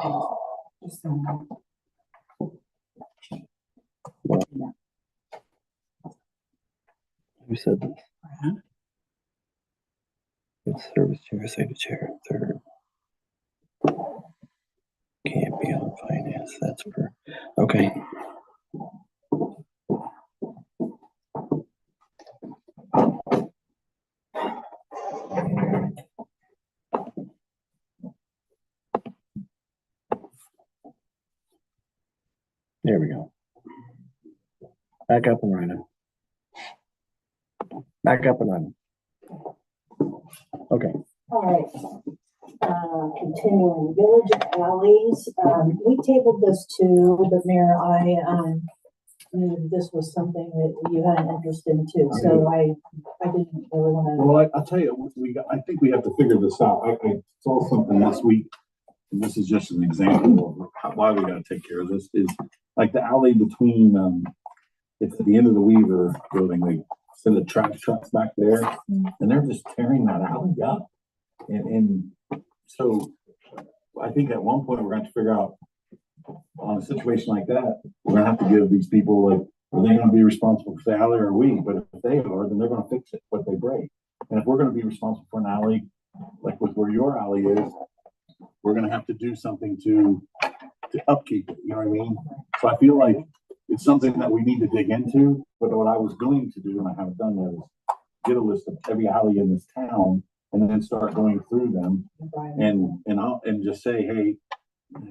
Just so Who said this? It's service chair, second chair, third. Can't be on finance. That's per. Okay. There we go. Back up and running. Back up and running. Okay. all right. Continuing village alleys. We tabled this too, but Mayor, I knew this was something that you had an interest in too. So I didn't really want to. Well, I'll tell you, I think we have to figure this out. I saw something this week, and this is just an example of why we got to take care of this. Is like the alley between, it's at the end of the Weaver building. They send the trash trucks back there, and they're just tearing that alley up. And so I think at one point we're going to figure out on a situation like that, we're going to have to give these people, like, are they going to be responsible for the alley or are we? But if they are, then they're going to fix it, what they break. And if we're going to be responsible for an alley, like with where your alley is, we're going to have to do something to upkeep it. You know what I mean? So I feel like it's something that we need to dig into. But what I was going to do, and I haven't done yet, is get a list of every alley in this town and then start going through them and just say, hey,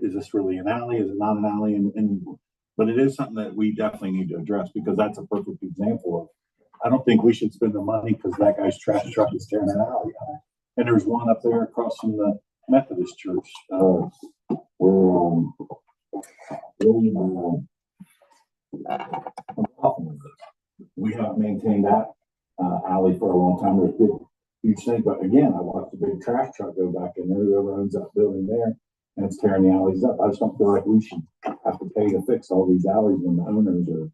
is this really an alley? Is it not an alley? But it is something that we definitely need to address, because that's a perfect example of, I don't think we should spend the money because that guy's trash truck is tearing an alley out. And there's one up there across from the Methodist church, we have maintained that alley for a long time. There's big, huge thing, but again, I watched a big trash truck go back in there. Whoever owns that building there, and it's tearing the alleys up. I just don't feel like we should have to pay to fix all these alleys when the owners are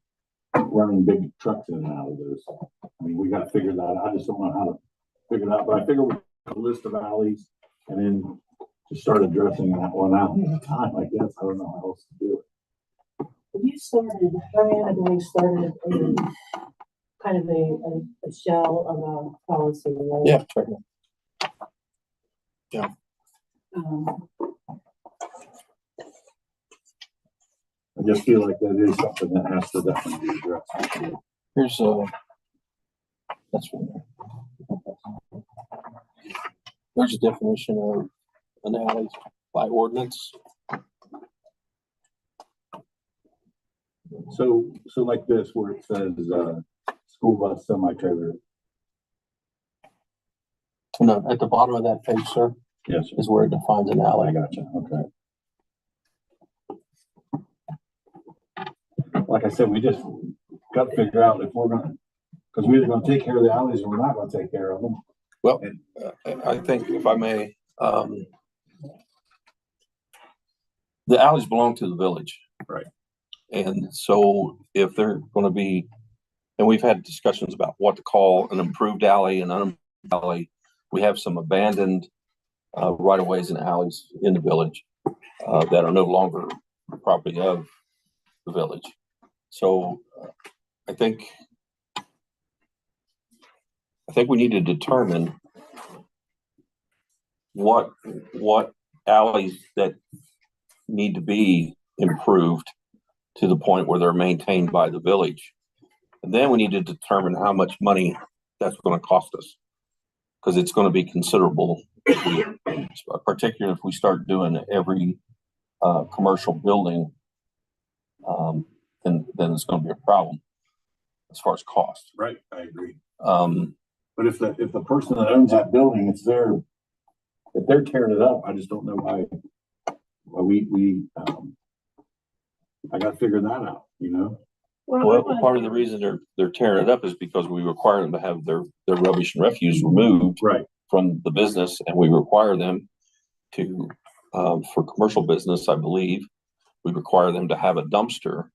running big trucks in and out of those. I mean, we got to figure that out. I just don't know how to figure it out, but I figure we have a list of alleys and then just start addressing that one out at a time. I guess I don't know how else to do it. You started, I believe, started a kind of a shell of a policy, right? Yeah, sure. Yeah. I just feel like that is something that has to definitely be addressed. Here's that's one. There's a definition of an alley by ordinance. So like this, where it says school bus, semi-trailer. No, at the bottom of that page, sir. Yes, is where it defines an alley. I gotcha. Okay. Like I said, we just got to figure out if we're going to, because we're either going to take care of the alleys or we're not going to take care of them. Well, I think, if I may, the alleys belong to the village. Right. And so if they're going to be, and we've had discussions about what to call an improved alley and unimproved alley. We have some abandoned right-of-ways and alleys in the village that are no longer property of the village. So I think we need to determine what alleys that need to be improved to the point where they're maintained by the village. And then we need to determine how much money that's going to cost us, because it's going to be considerable, particularly if we start doing every commercial building, then it's going to be a problem as far as cost. Right, I agree. But if the person that owns that building, if they're tearing it up, I just don't know why I got to figure that out, you know. Well, part of the reason they're tearing it up is because we require them to have their rubbish and refuse removed from the business, and we require them to, for commercial business, I believe, we require them to have a dumpster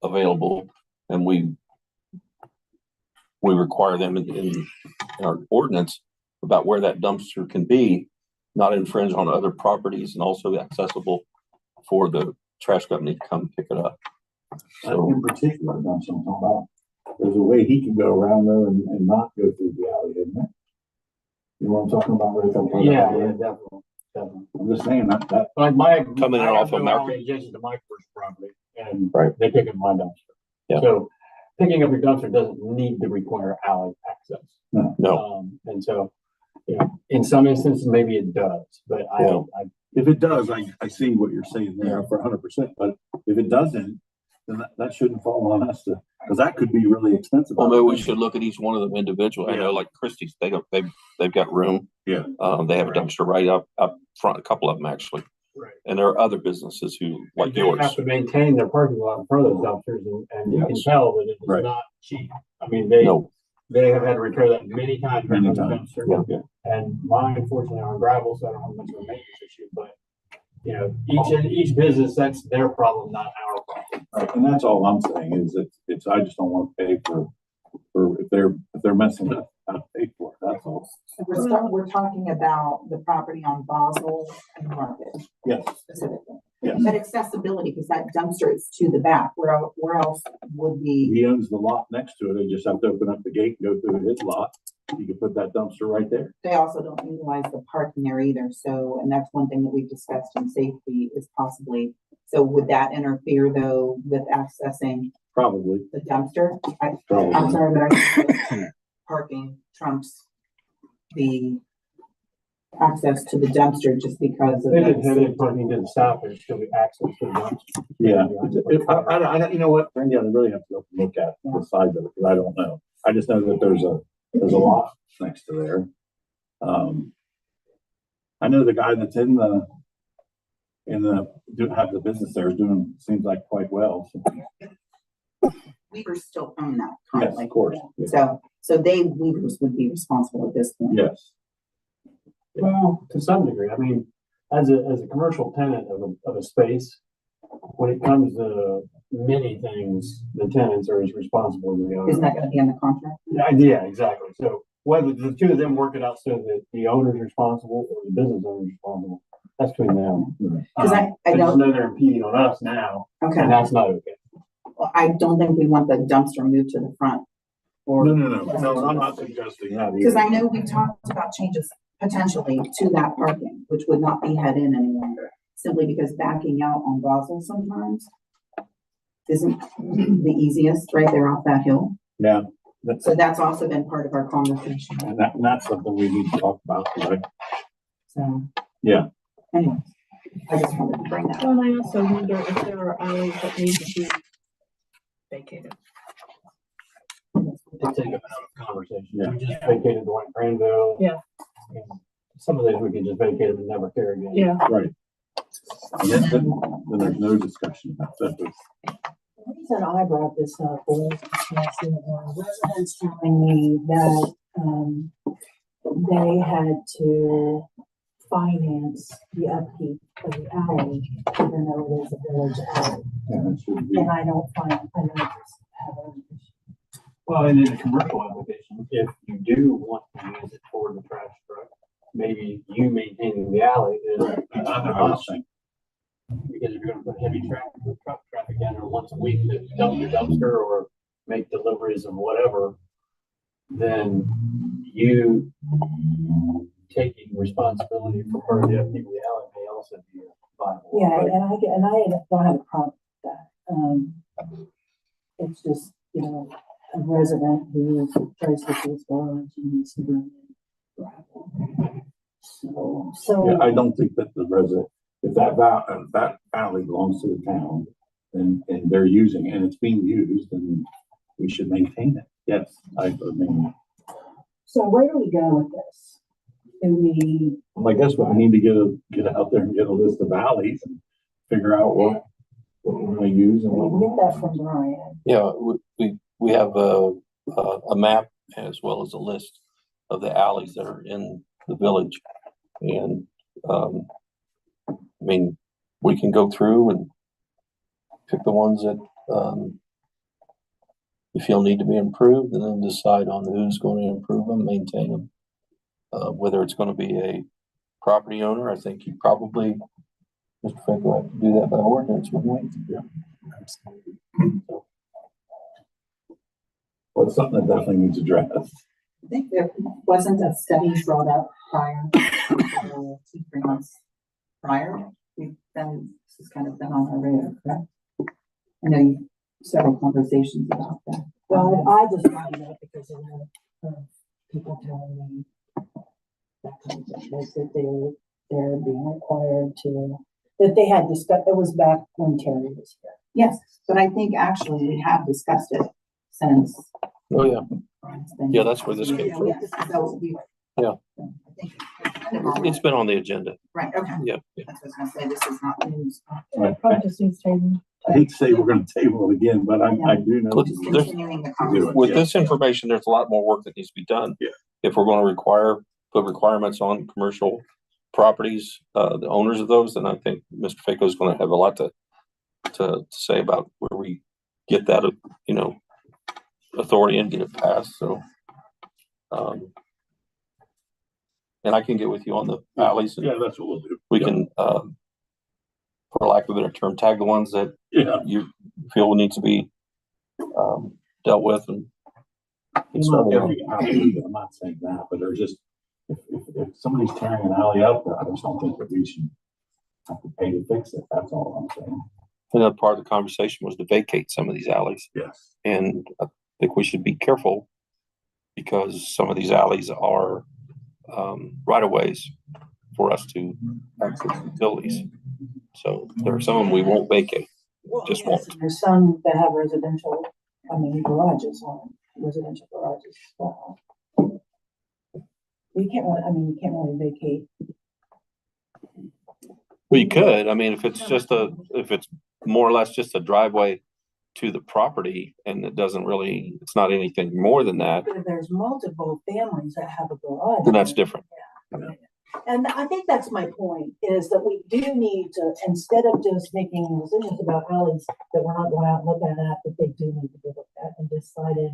available, and we require them in our ordinance about where that dumpster can be. not infringe on other properties and also accessible for the trash company to come pick it up. So In particular, that's what I'm talking about. There's a way he can go around though and not go through the alley, isn't there? You know what I'm talking about? Yeah, definitely. I'm just saying that Like my, Coming in I off have of no Malcolm. alley adjacent to my first property, and Right. they pick up my dumpster. Yeah. So picking up your dumpster doesn't need to require alley access. no, And so, you know, in some instances, maybe it does, but Yeah. if it does, I see what you're saying there for 100%. But if it doesn't, then that shouldn't fall on us because that could be really expensive. well, maybe we should look at each one of them individually. I Yeah. know, like Christie's, they've got room. Yeah. They have a dumpster right up front, a couple of them actually. Right. And there are other businesses who, like They yours. have to maintain their parking lot in front of those dumpsters, and you can Yes. tell that it is Right. not cheap. I mean, No, they have had to repair that many times. Many on the times. dumpster. Yeah. And mine, unfortunately, are on gravel, so I don't have much of a maintenance issue, but, you know, each business, that's their problem, not our problem. Right. And that's all I'm saying is it's I just don't want to pay for if they're messing up, I'll pay for it. That's all. So we're talking about the property on Basel and Market Yes. specifically. Yes. But accessibility, because that dumpster is to the back, where else would be? He owns the lot next to it. They just have to open up the gate and go through his lot. You can put that dumpster right there. They also don't utilize the parking there either, so, and that's one thing that we've discussed in safety is possibly, so would that interfere though with accessing Probably. the dumpster? Probably. I'm sorry, but I think parking trumps the access to the dumpster just because of They that. didn't have any parking to the south, there's still be access to the dumpster. Yeah. You know what, Randy, I really have to go look at the side of it because I don't know. I just know that there's a lot next to there. I know the guy that's have the business there is doing, seems like quite well. So. Weavers still own that Yes, currently. of course. Yeah. So Weavers would be responsible at this point. Yes. Well, to some degree, I mean, as a commercial tenant of a space, when it comes to many things, the tenants are as responsible as the owner. Isn't that gonna be in the contract? Yeah, exactly. So whether the two of them work it out so that the owner's responsible or the business owner's responsible, that's between them. Because I just don't, know they're impeding on us now, okay, and that's not okay. well, I don't think we want the dumpster moved to the front. No, I'm not suggesting that either. Because I know we talked about changes potentially to that parking, which would not be head in any longer, simply because backing out on Basel sometimes isn't the easiest right there off that hill. Yeah. So that's also been part of our conversation. And that's something we need to talk about, right? So. Yeah. Anyway, I just wanted to bring that up. Well, and I also wonder if there are alleys that need to be vacated. To take them out of conversation. Yeah. We just vacated the one in Granville. Yeah. And some of those we can just vacate them and never care again. Yeah. Right. And then there's no discussion about that. The reason I brought this up was residents telling me that, they had to finance the upkeep of the alley, even though it is a village alley. Yeah, it should be. And I don't just have an issue. Well, and in a commercial application, if you do want to use it for the trash truck, maybe you maintaining the alley is another option. Because if you're gonna put heavy truck traffic in or once a week to dump your dumpster or make deliveries of whatever, then you taking responsibility for part of the upkeep of the alley may also be viable. Yeah, and I don't have a problem with that. It's just, you know, a resident who tries to do his garage and needs to bring in gravel. So. Yeah, I don't think that the resident, if that alley belongs to the town and they're using it and it's being used, then we should maintain it. Yes, I mean. So where do we go with this? Do we, I guess we need to get out there and get a list of alleys and figure out what we're gonna use and what we we're. get that from Brian? yeah, we have a map as well as a list of the alleys that are in the village. And, I mean, we can go through and pick the ones that, we feel need to be improved and then decide on who's going to improve them, maintain them. Whether it's going to be a property owner, I think you probably, Mr. Fink, will have to do that by ordinance, wouldn't we? Yeah. Well, it's something that definitely needs addressed. I think there wasn't a study brought up prior, 2-3 months prior. We've been, this has kind of been on our radar, correct? I know you, several conversations about that. Well, I just brought it up because of people telling me that kind of thing, like that they're being required to, that they had discussed, it was back when Terry was here. Yes, but I think actually we have discussed it since. Oh, yeah. It's been- Yeah, that's where this came from. Yes, so we. Yeah. I think it's kind of on It's been on the agenda. right, okay. Yeah. Yeah. That's what I was gonna say, this is not news. Probably just needs to. I hate to say we're gonna table it again, but I do know. Look, Just there's- continuing the do it. conversation. With this information, there's a lot more work that needs to be done. Yeah. If we're going to put requirements on commercial properties, the owners of those, then I think Mr. Faco is going to have a lot to say about where we get that, authority and get it passed. So, and I can get with you on the alleys. And Yeah, that's what we'll do. we can, for lack of a better term, tag the ones that Yeah. you feel need to be dealt with. And It's not every alley, I'm not saying that, but there's just, if somebody's tearing an alley up, I just don't think that we should have to pay to fix it. That's all I'm saying. another part of the conversation was to vacate some of these alleys. Yes. And I think we should be careful because some of these alleys are right of ways for us to access utilities. So there are some we won't vacate. Just Yes, won't. and there's some that have residential, garages on residential garages as well. You can't really vacate. Well, you could, if it's more or less just a driveway to the property and it's not anything more than that, But if there's multiple families that have a garage. then that's different. And I think that's my point, is that we do need to, instead of just making decisions about alleys that we're not going out and looking at, that they do need to be looked at and decided